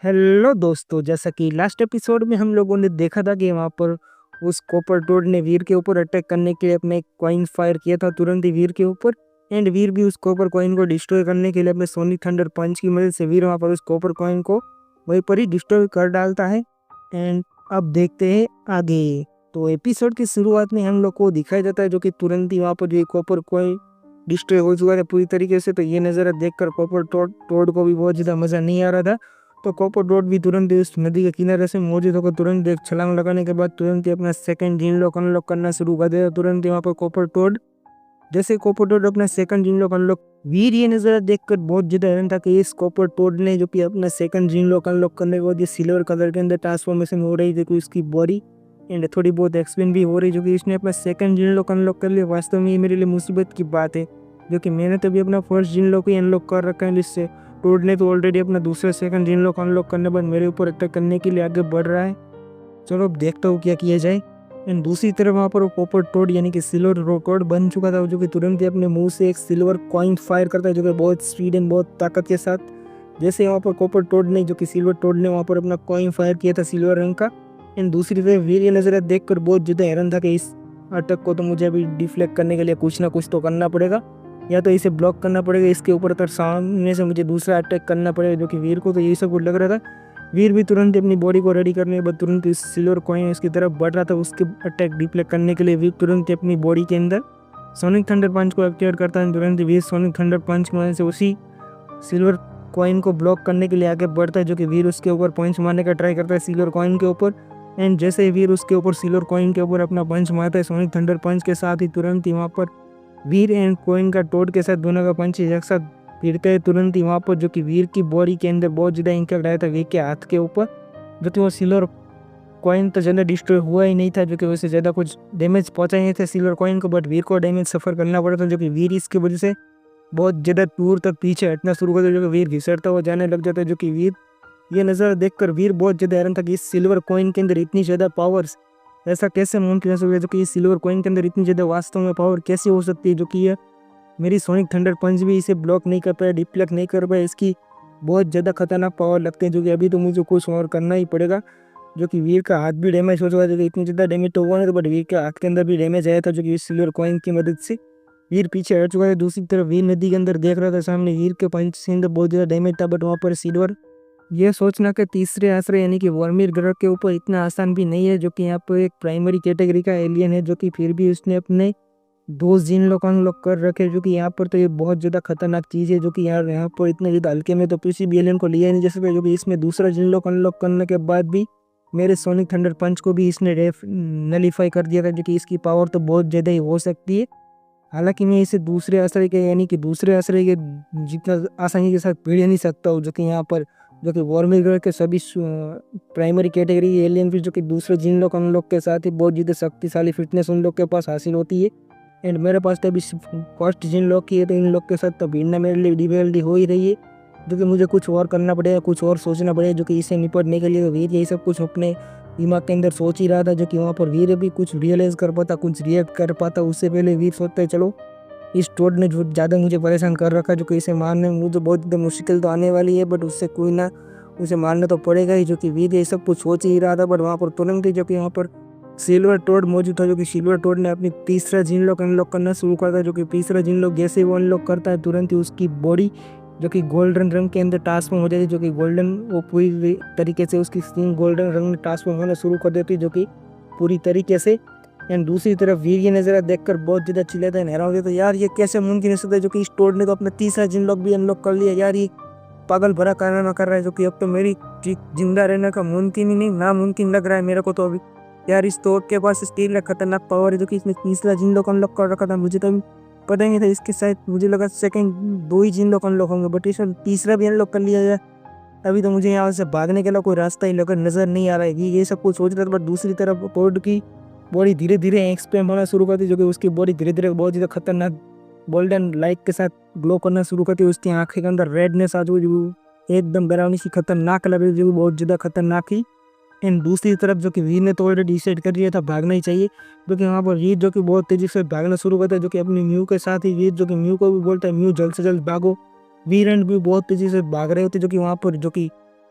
Hello दोस्तों, जैसा कि लास्ट एपिसोड में हम लोगों ने देखा था कि वहाँ पर उस कॉपर टोड ने वीर के ऊपर अटैक करने के लिए अपने एक कॉइन फायर किया था तुरंत ही वीर के ऊपर। एंड वीर भी उस कॉपर कॉइन को डिस्ट्रॉय करने के लिए अपने सोनिक थंडर पंच की मदद से वीर वहाँ पर उस कॉपर कॉइन को वहीं पर ही डिस्ट्रॉय कर डालता है। एंड अब देखते हैं आगे। तो एपिसोड की शुरुआत में हम लोग को दिखाया जाता है जो कि तुरंत ही वहाँ पर जो कॉपर कॉइन डिस्ट्रॉय हो चुका है पूरी तरीके से। तो ये नज़ारा देखकर कॉपर टोड को भी बहुत ज़्यादा मज़ा नहीं आ रहा था। तो कॉपर डॉट भी तुरंत ही उस नदी के किनारे से मौजूद होकर तुरंत एक छलांग लगाने के बाद तुरंत ही अपना सेकंड जीन लॉक अनलॉक करना शुरू कर देता। तुरंत ही वहाँ पर कॉपर टोड जैसे कॉपर टोड अपना सेकंड जीन लॉक अनलॉक, वीर ये नज़ारा देखकर बहुत ज़्यादा हैरान था कि इस कॉपर टोड ने जो कि अपना सेकंड जीन लॉक अनलॉक करने के बाद ये सिल्वर कलर के अंदर ट्रांसफॉर्मेशन हो रही थी कि उसकी बॉडी एंड थोड़ी बहुत एक्सपेंड भी हो रही, जो कि इसने अपना सेकंड जीन लॉक अनलॉक कर लिया। वास्तव में ये मेरे लिए मुसीबत की बात है, जो कि मैंने तभी अपना फर्स्ट जीन लॉक ही अनलॉक कर रखा है। जिससे टोड ने तो ऑलरेडी अपना दूसरा सेकंड जीन लॉक अनलॉक करने बाद मेरे ऊपर अटैक करने के लिए आगे बढ़ रहा है। चलो अब देखता हूँ क्या किया जाए। एंड दूसरी तरफ वहाँ पर वो कॉपर टोड यानी कि सिल्वर टोड बन चुका था, जो कि तुरंत ही अपने मुंह से एक सिल्वर कॉइन फायर करता है, जो कि बहुत स्पीड एंड बहुत ताकत के साथ। जैसे वहाँ पर कॉपर टोड ने जो कि सिल्वर टोड ने वहाँ पर अपना कॉइन फायर किया था सिल्वर रंग का। एंड दूसरी तरफ वीर ये नज़ारा देखकर बहुत ज़्यादा हैरान था कि इस अटैक को तो मुझे अभी डिफ्लेक्ट करने के लिए कुछ ना कुछ तो करना पड़ेगा, या तो इसे ब्लॉक करना पड़ेगा, इसके ऊपर तो सामने से मुझे दूसरा अटैक करना पड़ेगा, जो कि वीर को तो यही सब कुछ लग रहा था। वीर भी तुरंत अपनी बॉडी को रेडी करने के बाद तुरंत इस सिल्वर कॉइन इसकी तरफ बढ़ रहा था। उसके अटैक डिफ्लेक्ट करने के लिए वीर तुरंत अपनी बॉडी के अंदर सोनिक थंडर पंच को एक्टिवेट करता है। तुरंत वीर सोनिक थंडर पंच की वजह से उसी सिल्वर कॉइन को ब्लॉक करने के लिए आगे बढ़ता है, जो कि वीर उसके ऊपर पंच मारने का ट्राई करता है सिल्वर कॉइन के ऊपर। एंड जैसे ही वीर उसके ऊपर सिल्वर कॉइन के ऊपर अपना पंच मारता है सोनिक थंडर पंच के साथ ही, तुरंत ही वहाँ पर वीर एंड कॉइन का टोड के साथ दोनों का पंच एक साथ भिड़ता है। तुरंत ही वहाँ पर जो कि वीर की बॉडी के अंदर बहुत ज़्यादा इम्पैक्ट आया था वीर के हाथ के ऊपर, जो कि वो सिल्वर कॉइन तो ज़्यादा डिस्ट्रॉय हुआ ही नहीं था, जो कि वैसे ज़्यादा कुछ डैमेज पहुँचा ही नहीं था सिल्वर कॉइन को, बट वीर को डैमेज सफ़र करना पड़ा था, जो कि वीर इसकी वजह से बहुत ज़्यादा दूर तक पीछे हटना शुरू कर दिया, जो कि वीर घिसटता हुआ जाने लग जाता है। जो कि वीर ये नज़ारा देखकर वीर बहुत ज़्यादा हैरान था कि इस सिल्वर कॉइन के अंदर इतनी ज़्यादा पावर्स ऐसा कैसे मुमकिन हो सकता है, जो कि इस सिल्वर कॉइन के अंदर इतनी ज़्यादा वास्तव में पावर कैसे हो सकती है, जो कि यह मेरी सोनिक थंडर पंच भी इसे ब्लॉक नहीं कर पाया, डिफ्लेक्ट नहीं कर पाया। इसकी बहुत ज़्यादा खतरनाक पावर लगते हैं, जो कि अभी तो मुझे कुछ और करना ही पड़ेगा। जो कि वीर का हाथ भी डैमेज हो चुका है, जो कि इतनी ज़्यादा डैमेज तो हुआ नहीं, तो बट वीर के हाथ के अंदर भी डैमेज आया था, जो कि इस सिल्वर कॉइन की मदद से वीर पीछे हट चुका है। दूसरी तरफ वीर नदी के अंदर देख रहा था सामने वीर के पंच से अंदर बहुत ज़्यादा डैमेज था, बट वहाँ पर सिल्वर ये सोचना कि तीसरे आश्रय यानी कि वर्मीर ग्रह के ऊपर इतना आसान भी नहीं है, जो कि यहाँ पर एक प्राइमरी कैटेगरी का एलियन है, जो कि फिर भी उसने अपने दो जीन लोग अनलॉक कर रखे, जो कि यहाँ पर तो ये बहुत ज़्यादा खतरनाक चीज़ है, जो कि यहाँ पर इतने ज़्यादा हल्के में तो किसी भी एलियन को लिया ही नहीं जा सकता। जो कि इसमें दूसरा जीन लोग अनलॉक करने के बाद भी मेरे सोनिक थंडर पंच को भी इसने नलीफाई कर दिया था, जो कि इसकी पावर तो बहुत ज़्यादा ही हो सकती है। हालांकि मैं इसे दूसरे आश्रय के यानी कि दूसरे आश्रय के जितना आसानी के साथ पीड़ नहीं सकता हूँ, जो कि यहाँ पर जो कि वॉर्मिक ग्रह के सभी प्राइमरी कैटेगरी एलियन फिर जो कि दूसरे जिन लोग उन लोग के साथ ही बहुत ज़्यादा शक्तिशाली फिटनेस उन लोग के पास हासिल होती है। एंड मेरे पास तो अभी फर्स्ट जिन लोग की है, तो इन लोग के साथ तो भिड़ना मेरे लिए डिफिकल्टी हो ही रही है, जो कि मुझे कुछ और करना पड़ेगा, कुछ और सोचना पड़ेगा, जो कि इसे निपटने के लिए। तो वीर यही सब कुछ अपने दिमाग के अंदर सोच ही रहा था, जो कि वहाँ पर वीर भी कुछ रियलाइज़ कर पाता, कुछ रिएक्ट कर पाता। उससे पहले वीर सोचता है चलो इस टोड ने जो ज़्यादा मुझे परेशान कर रखा, जो कि इसे मारने में मुझे बहुत ज़्यादा मुश्किल तो आने वाली है, बट उससे कोई ना उसे मारना तो पड़ेगा ही। जो कि वीर ये सब कुछ सोच ही रहा था, बट वहाँ पर तुरंत ही जो कि वहाँ पर सिल्वर टोड मौजूद था, जो कि सिल्वर टोड ने अपनी तीसरा जीन लॉक अनलॉक करना शुरू करता है। जो कि तीसरा जीन लॉक जैसे वो अनलॉक करता है, तुरंत ही उसकी बॉडी जो कि गोल्डन रंग के अंदर ट्रांसफॉर्म हो जाती है, जो कि गोल्डन वो पूरी तरीके से उसकी स्किन गोल्डन रंग में ट्रांसफॉर्म होना शुरू कर देती है, जो कि पूरी तरीके से। एंड दूसरी तरफ वीर ये नज़ारा देखकर बहुत ज़्यादा चिल्लाता है, हैरान हो जाता है, यार ये कैसे मुमकिन हो सकता है, जो कि इस टोड ने तो अपना तीसरा जिन लॉक भी अनलॉक कर लिया, यार ये पागल भरा कारनामा कर रहा है, जो कि अब तो मेरी जिंदा रहने का मुमकिन ही नहीं नामुमकिन लग रहा है मेरे को तो अभी। यार इस टोड के पास स्टील खतरनाक पावर है, जो कि इसने तीसरा जिन लॉक अनलॉक कर रखा था, मुझे तो पता ही नहीं था। इसके साथ मुझे लगा सेकंड दो ही जिन लॉक अनलॉक होंगे, बट इसने तीसरा भी अनलॉक कर लिया है। अभी तो मुझे यहाँ से भागने के लिए कोई रास्ता ही लगा नज़र नहीं आ रहा है। ये सब कुछ सोच रहा था, बट दूसरी तरफ टोड की बॉडी धीरे धीरे एक्सपेंड होना शुरू करती, जो कि उसकी बॉडी धीरे धीरे बहुत ज़्यादा खतरनाक गोल्डन लाइट के साथ ग्लो करना शुरू करती है। उसकी आंखें के अंदर रेडनेस आ जाती है, एकदम डरावनी सी खतरनाक लग रही है, जो बहुत ज़्यादा खतरनाक ही। एंड दूसरी तरफ जो कि वीर ने तो ऑलरेडी डिसाइड कर लिया था भागना ही चाहिए, क्योंकि वहाँ पर वीर जो कि बहुत तेज़ी से भागना शुरू करता है, जो कि अपनी म्यू के साथ ही वीर जो कि म्यू को भी बोलता है म्यू जल्द से जल्द भागो। वीर एंड म्यू बहुत तेज़ी से भाग रहे होते, जो कि वहाँ पर जो कि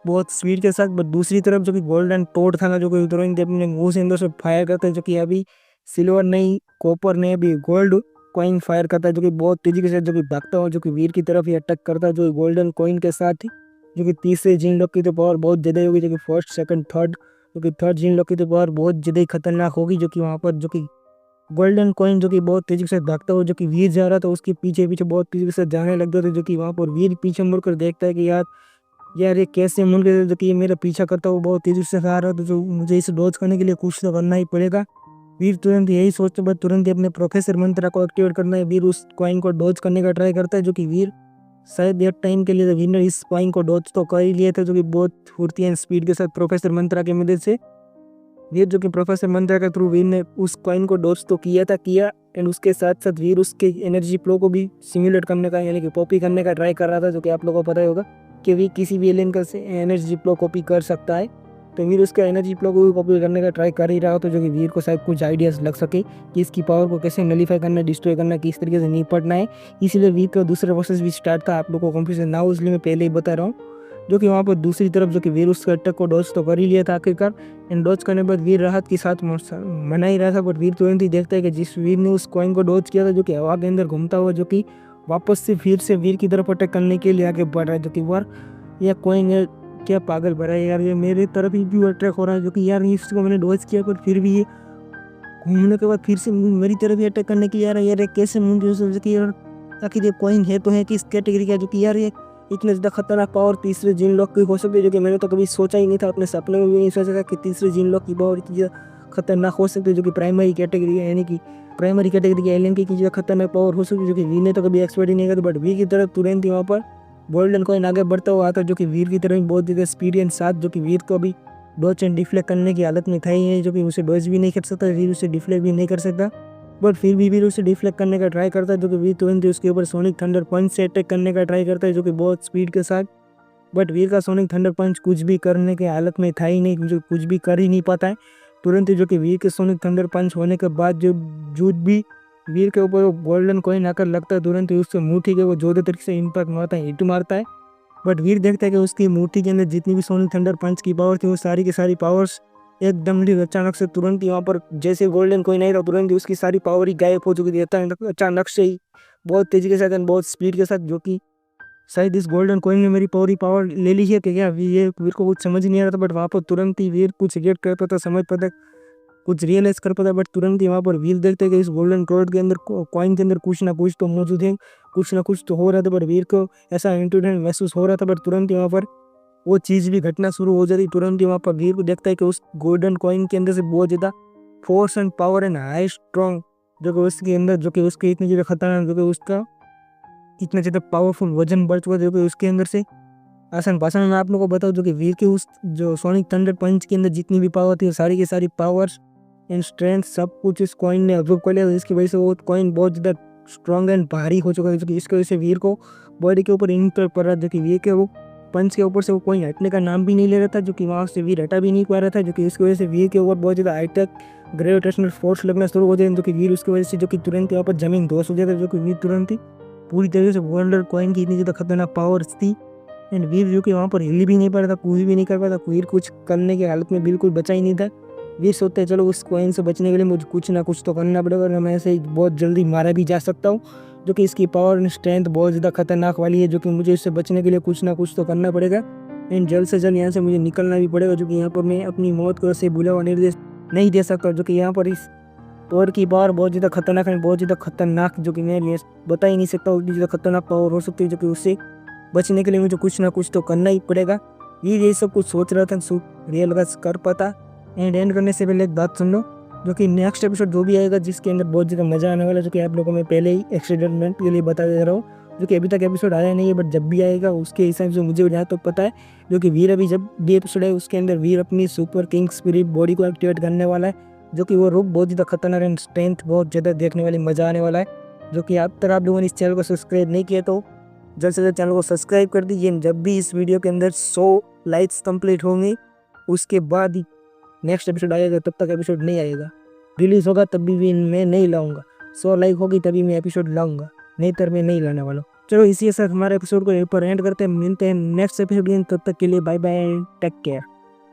बहुत स्पीड के साथ। बट दूसरी तरफ जो कि गोल्डन टोड था ना, जो कि तुरंत अपने मुंह से अंदर से फायर करता है, जो कि अभी सिल्वर नहीं कॉपर नहीं अभी गोल्ड कॉइन फायर करता है, जो कि बहुत तेजी के साथ जो कि भागता हो, जो कि वीर की तरफ ही अटैक करता है, जो गोल्डन कॉइन के साथ ही। जो कि तीसरे जीन लॉक की तो पावर बहुत ज़्यादा होगी, जो कि फर्स्ट सेकंड थर्ड, जो कि थर्ड जीन लॉक की तो पावर बहुत ज़्यादा ही खतरनाक होगी। जो कि वहाँ पर जो कि गोल्डन कॉइन जो कि बहुत तेजी के साथ भागता हो, जो कि वीर जा रहा था उसके पीछे पीछे बहुत तेजी के साथ जाने लग गया था। जो कि वहाँ पर वीर पीछे मुड़कर देखता है कि यार यार ये कैसे मुड़ गया, जो कि ये मेरा पीछा करता हुआ बहुत तेजी से आ रहा था, तो मुझे इसे डॉज करने के लिए कुछ तो करना ही पड़ेगा। वीर तुरंत यही सोचते बाद तुरंत ही अपने प्रोफेसर मंत्रा को एक्टिवेट करना है। वीर उस कॉइन को डॉज करने का ट्राई करता है, जो कि वीर शायद एक टाइम के लिए वीर ने इस कॉइन को डॉज तो कर ही लिए थे, जो कि बहुत फुर्ती एंड स्पीड के साथ प्रोफेसर मंत्रा की मदद से वीर जो कि प्रोफेसर मंत्रा के थ्रू वीर ने उस कॉइन को डॉज तो किया एंड उसके साथ साथ वीर उसके एनर्जी फ्लो को भी सिमुलेट करने का यानी कि कॉपी करने का ट्राई कर रहा था, जो कि आप लोगों को पता ही होगा कि वीर किसी भी एलियन का से एनर्जी फ्लो कॉपी कर सकता है। तो वीर उसका एनर्जी फ्लो को भी कॉपी करने का ट्राई कर ही रहा था, जो कि वीर को शायद कुछ आइडियाज़ लग सके कि इसकी पावर को कैसे नलीफाई करना, डिस्ट्रॉय करना, किस तरीके से निपटना है। इसीलिए वीर का दूसरा प्रोसेस भी स्टार्ट था। आप लोगों को कंफ्यूजन ना हो इसलिए मैं पहले ही बता रहा हूँ। जो कि वहाँ पर दूसरी तरफ जो कि वीर उसके अटैक को डॉज तो कर ही लिया था आखिरकार। एंड डॉज करने के बाद वीर राहत के साथ मना ही रहा था, बट वीर तुरंत ही देखता है कि जिस वीर ने उस कॉइन को डॉज किया था, जो कि हवा के अंदर घूमता हुआ, जो कि वापस से फिर से वीर की तरफ अटैक करने के लिए आगे बढ़ रहा है। जो कि वार यह कॉइन है क्या पागल भरा है यार, ये मेरे तरफ ही भी अटैक हो रहा है। जो कि यार इसको मैंने डॉज किया पर फिर भी ये घूमने के बाद फिर से मेरी तरफ ही अटैक करने के लिए आ रहा है। यार ये कैसे मुमकिन हो सकता है कि यार आखिर ये कॉइन है तो है किस कैटेगरी का, जो कि यार ये इतने ज़्यादा खतरनाक पावर तीसरे जीन लॉक की हो सकती है, जो कि मैंने तो कभी सोचा ही नहीं था, अपने सपने में भी नहीं सोचा था कि तीसरे जीन लॉक की पावर इतनी ज़्यादा खतरनाक हो सकती है, जो कि प्राइमरी कैटेगरी है यानी कि प्राइमरी कैटेगरी के एलियन की इतनी ज़्यादा खतरनाक पावर हो सकती है, जो कि वी ने तो कभी एक्सपेक्ट ही नहीं किया था। बट वी की तरफ तुरंत ही वहाँ पर गोल्डन कॉइन आगे बढ़ता हुआ आता, जो कि वीर की तरफ बहुत ज़्यादा स्पीड एंड साथ, जो कि वीर को भी डॉज एंड डिफ्लेक्ट करने की हालत में था ही है, जो कि उसे डॉज भी नहीं कर सकता, वीर उसे डिफ्लेक्ट भी नहीं कर सकता। बट फिर भी वीर उसे डिफ्लेक्ट करने का ट्राई करता है, जो कि वीर तुरंत ही उसके ऊपर सोनिक थंडर पंच से अटैक करने का ट्राई करता है, जो कि बहुत स्पीड के साथ। बट वीर का सोनिक थंडर पंच कुछ भी करने की हालत में था ही नहीं, जो कुछ भी कर ही नहीं पाता है। तुरंत ही जो कि वीर के सोनिक थंडर पंच होने के बाद जो जूट भी वीर के ऊपर गोल्डन कॉइन आकर लगता है, तुरंत ही उससे मुट्ठी के वो जोरदार तरीके से इम्पैक्ट मारता है, हिट मारता है। बट वीर देखता है कि उसकी मुट्ठी के अंदर जितनी भी सोनिक थंडर पंच की पावर थी, वो सारी की सारी पावर्स एकदम ही अचानक से तुरंत ही वहाँ पर जैसे गोल्डन कोई नहीं था, तुरंत ही उसकी सारी पावर ही गायब हो चुकी थी अचानक से ही, बहुत तेजी के साथ एंड बहुत स्पीड के साथ। जो कि शायद इस गोल्डन कोइन ने मेरी पूरी पावर ले ली है कि क्या, ये वीर को कुछ समझ नहीं आ रहा था। बट वहाँ पर तुरंत ही वीर कुछ रिएक्ट कर पाता, समझ पाता, कुछ रियलाइज कर पाता। बट तुरंत ही वहाँ पर वीर देखते कि इस गोल्डन क्रोड के अंदर कॉइन के अंदर कुछ ना कुछ तो मौजूद है, कुछ ना कुछ तो हो रहा था। बट वीर को ऐसा इंटूडेंट महसूस हो रहा था। बट तुरंत ही वहाँ पर वो चीज़ भी घटना शुरू हो जाती। तुरंत ही वहाँ पर वीर को देखता है कि उस गोल्डन कॉइन के अंदर से बहुत ज़्यादा force and power and high strong, जो कि उसके अंदर जो कि उसके इतनी ज़्यादा खतरनाक, जो कि उसका इतना ज़्यादा पावरफुल वजन बढ़ चुका, जो कि उसके अंदर से आसान भाषा में मैं आप लोगों को बताऊँ, जो कि वीर के उस जो सोनिक थंडर पंच के अंदर जितनी भी पावर थी, वो सारी की सारी पावर्स एंड स्ट्रेंथ सब कुछ इस कॉइन ने अब्जॉर्ब कर लिया। इसकी वजह से वो कॉइन बहुत ज़्यादा स्ट्रॉन्ग एंड भारी हो चुका है, जो कि इसकी वजह से वीर को बॉडी के ऊपर इम्पैक्ट पड़ रहा था, जो कि वीर के वो पंच के ऊपर से वो कॉइन हटने का नाम भी नहीं ले रहा था, जो कि वहाँ से वीर हटा भी नहीं पा रहा था, जो कि इसकी वजह से वीर के ऊपर बहुत ज़्यादा हाईटेक ग्रेविटेशनल फोर्स लगना शुरू हो जाए, जो कि वीर उसकी वजह से जो कि तुरंत यहाँ पर जमीन दोष हो जाता है, जो कि वीर तुरंत ही पूरी तरीके से गोल्डन कॉइन की इतनी ज़्यादा खतरनाक पावर्स थी एंड वीर जो कि वहाँ पर हिल भी नहीं पा रहा था, कूद भी नहीं कर पाता, वीर कुछ करने की हालत में बिल्कुल बचा ही नहीं था। वीर सोचते हैं चलो उस कॉइन से बचने के लिए मुझे कुछ ना कुछ तो करना पड़ेगा, और मैं ऐसे ही बहुत जल्दी मारा भी जा सकता हूँ, जो कि इसकी पावर एंड स्ट्रेंथ बहुत ज़्यादा खतरनाक वाली है, जो कि मुझे इससे बचने के लिए कुछ ना कुछ तो करना पड़ेगा एंड जल्द से जल्द यहाँ से मुझे निकलना भी पड़ेगा, जो कि यहाँ पर मैं अपनी मौत को ऐसे भूला हुआ निर्देश नहीं दे सकता, जो कि यहाँ पर इस पावर की पावर बहुत ज़्यादा खतरनाक है, बहुत ज़्यादा खतरनाक, जो कि मैं बता ही नहीं सकता उतनी ज़्यादा खतरनाक पावर हो सकती है, जो कि उससे बचने के लिए मुझे कुछ ना कुछ तो करना ही पड़ेगा। ये सब कुछ सोच रहा था, रियलाइज कर पाता। एंड करने से पहले एक बात सुन लो, जो कि नेक्स्ट एपिसोड जो भी आएगा जिसके अंदर बहुत ज़्यादा मज़ा आने वाला है, जो कि आप लोगों को मैं पहले ही एक्सीडेंट के लिए बता दे रहा हूँ, जो कि अभी तक एपिसोड आया नहीं है, बट जब भी आएगा उसके हिसाब से मुझे जहाँ तक पता है, जो कि वीर अभी जब भी एपिसोड है उसके अंदर वीर अपनी सुपर किंग स्पिरिट बॉडी को एक्टिवेट करने वाला है, जो कि वो रूप बहुत ज़्यादा खतरनाक एंड स्ट्रेंथ बहुत ज़्यादा देखने वाली मज़ा आने वाला है। जो कि अब तक आप लोगों ने इस चैनल को सब्सक्राइब नहीं किया तो जल्द से जल्द चैनल को सब्सक्राइब कर दीजिए। जब भी इस वीडियो के अंदर 100 लाइक्स कंप्लीट होंगी उसके बाद ही नेक्स्ट एपिसोड आएगा, तब तक एपिसोड नहीं आएगा, रिलीज़ होगा तब भी मैं नहीं लाऊंगा। 100 लाइक होगी तभी मैं एपिसोड लाऊंगा, नहीं तो मैं नहीं लाने वाला। चलो इसी के साथ हमारे एपिसोड को यहीं पर एंड करते हैं, मिलते हैं नेक्स्ट एपिसोड में, तब तक के लिए बाय बाय, टेक केयर।